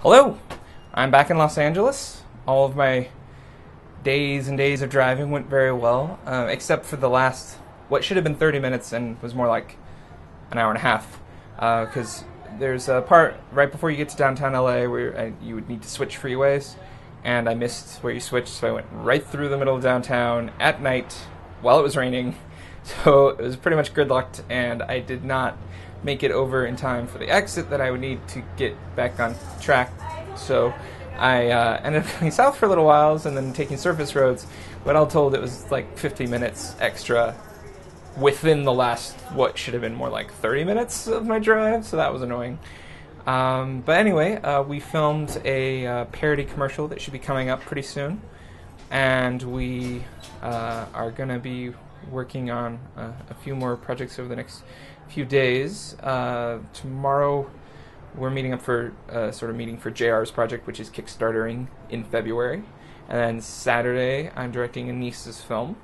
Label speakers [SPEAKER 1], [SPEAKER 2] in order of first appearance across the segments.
[SPEAKER 1] Hello! I'm back in Los Angeles. All of my days and days of driving went very well, except for the last, what should have been 30 minutes and was more like an hour and a half. Because there's a part right before you get to downtown LA where you would need to switch freeways, and I missed where you switched, so I went right through the middle of downtown at night while it was raining. So it was pretty much gridlocked, and I did not make it over in time for the exit that I would need to get back on track. So I ended up going south for a little while and then taking surface roads. But all told, it was like 50 minutes extra within the last, what should have been more like 30 minutes of my drive, so that was annoying. But anyway, we filmed a parody commercial that should be coming up pretty soon. And we are going to be working on a few more projects over the next few days. Tomorrow we're meeting up for sort of meeting for JR's project, which is Kickstartering in February. And then Saturday I'm directing a niece's film.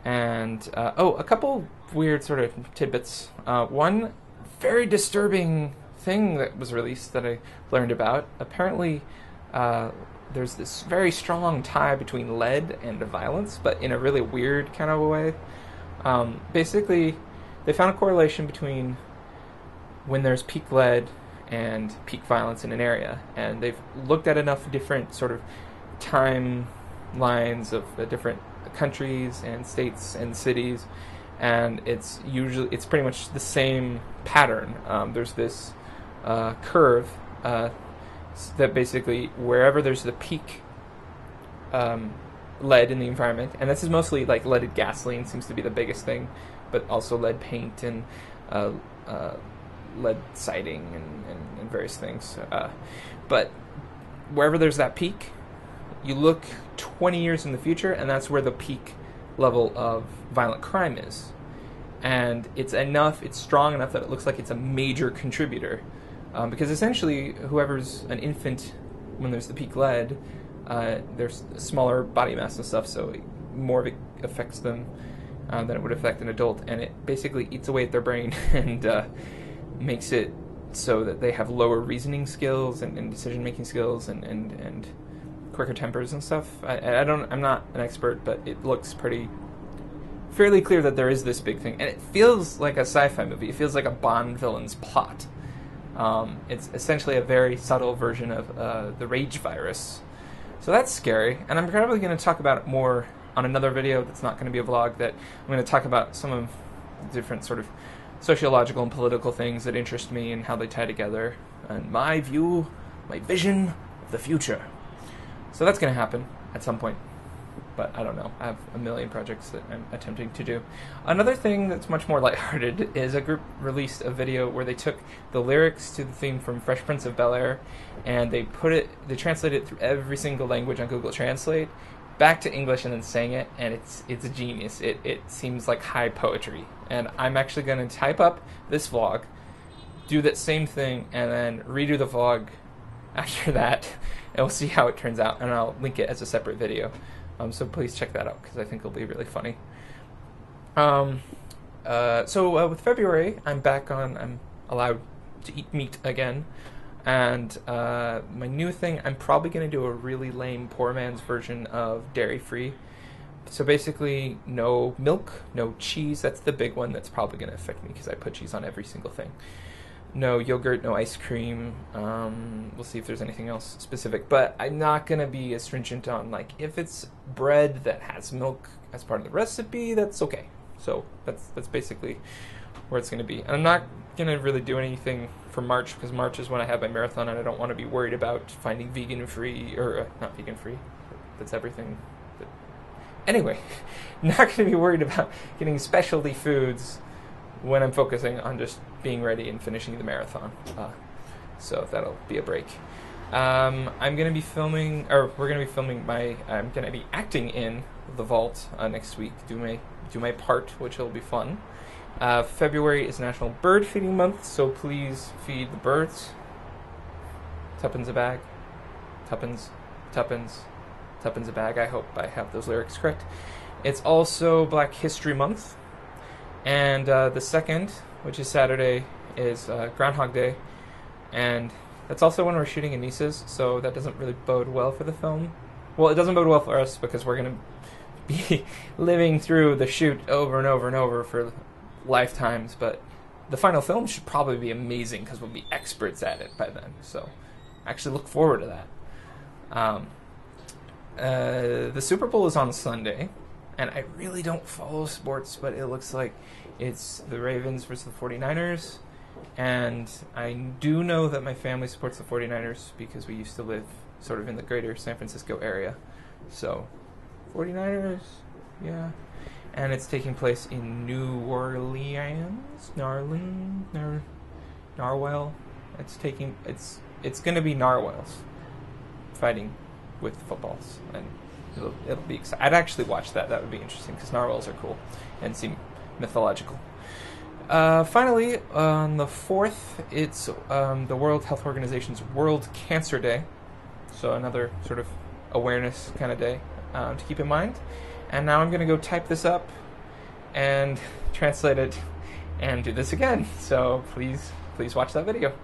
[SPEAKER 1] And a couple weird sort of tidbits. One very disturbing thing that was released that I learned about. Apparently there's this very strong tie between lead and violence, but in a really weird kind of a way. Basically, they found a correlation between when there's peak lead and peak violence in an area, and they've looked at enough different sort of timelines of the different countries and states and cities, and it's pretty much the same pattern. There's this curve that basically wherever there's the peak lead in the environment, and this is mostly like leaded gasoline seems to be the biggest thing, but also lead paint and lead siding and various things. But wherever there's that peak, you look 20 years in the future, and that's where the peak level of violent crime is. And it's strong enough that it looks like it's a major contributor. Because essentially, whoever's an infant when there's the peak lead, there's smaller body mass and stuff, so more of it affects them than it would affect an adult, and it basically eats away at their brain and makes it so that they have lower reasoning skills and decision-making skills and quicker tempers and stuff. I'm not an expert, but it looks fairly clear that there is this big thing, and it feels like a sci-fi movie. It feels like a Bond villain's plot. It's essentially a very subtle version of the rage virus. So that's scary, and I'm probably going to talk about it more on another video that's not going to be a vlog, that I'm going to talk about some of the different sort of sociological and political things that interest me and how they tie together, and my vision of the future. So that's going to happen at some point. But I don't know. I have a million projects that I'm attempting to do. Another thing that's much more lighthearted is a group released a video where they took the lyrics to the theme from Fresh Prince of Bel-Air, and they translated it through every single language on Google Translate back to English and then sang it, and it's a genius. It seems like high poetry. And I'm actually going to type up this vlog, do that same thing, and then redo the vlog after that, and we'll see how it turns out, and I'll link it as a separate video. So please check that out, because I think it'll be really funny. So with February, I'm allowed to eat meat again. And my new thing, I'm probably going to do a really lame poor man's version of dairy-free. So basically, no milk, no cheese. That's the big one that's probably going to affect me, because I put cheese on every single thing. No yogurt, no ice cream. We'll see if there's anything else specific. But I'm not going to be as stringent on, like, if it's bread that has milk as part of the recipe, that's okay. So that's basically where it's going to be. And I'm not going to really do anything for March, because March is when I have my marathon, and I don't want to be worried about finding vegan-free, or not vegan-free. That's everything. But anyway, not going to be worried about getting specialty foods when I'm focusing on just being ready and finishing the marathon. So that'll be a break. I'm going to be filming, or we're going to be filming I'm going to be acting in The Vault next week, do my part, which will be fun. February is National Bird Feeding Month, so please feed the birds. Tuppence a bag. Tuppence a bag. I hope I have those lyrics correct. It's also Black History Month. And the second, which is Saturday, is Groundhog Day. And That's also when we're shooting in Nices, so that doesn't really bode well for the film. Well, it doesn't bode well for us because we're going to be living through the shoot over and over and over for lifetimes, but the final film should probably be amazing because we'll be experts at it by then. So actually look forward to that. The Super Bowl is on Sunday, and I really don't follow sports, but it looks like it's the Ravens versus the 49ers. And I do know that my family supports the 49ers because we used to live sort of in the greater San Francisco area. So, 49ers, yeah. And it's taking place in New Orleans, Narwhal. It's going to be narwhals fighting with footballs, and it'll be exciting. I'd actually watch that. That would be interesting because narwhals are cool and seem mythological. Finally, on the 4th, it's the World Health Organization's World Cancer Day. So another sort of awareness kind of day to keep in mind. And now I'm going to go type this up and translate it and do this again. So please watch that video.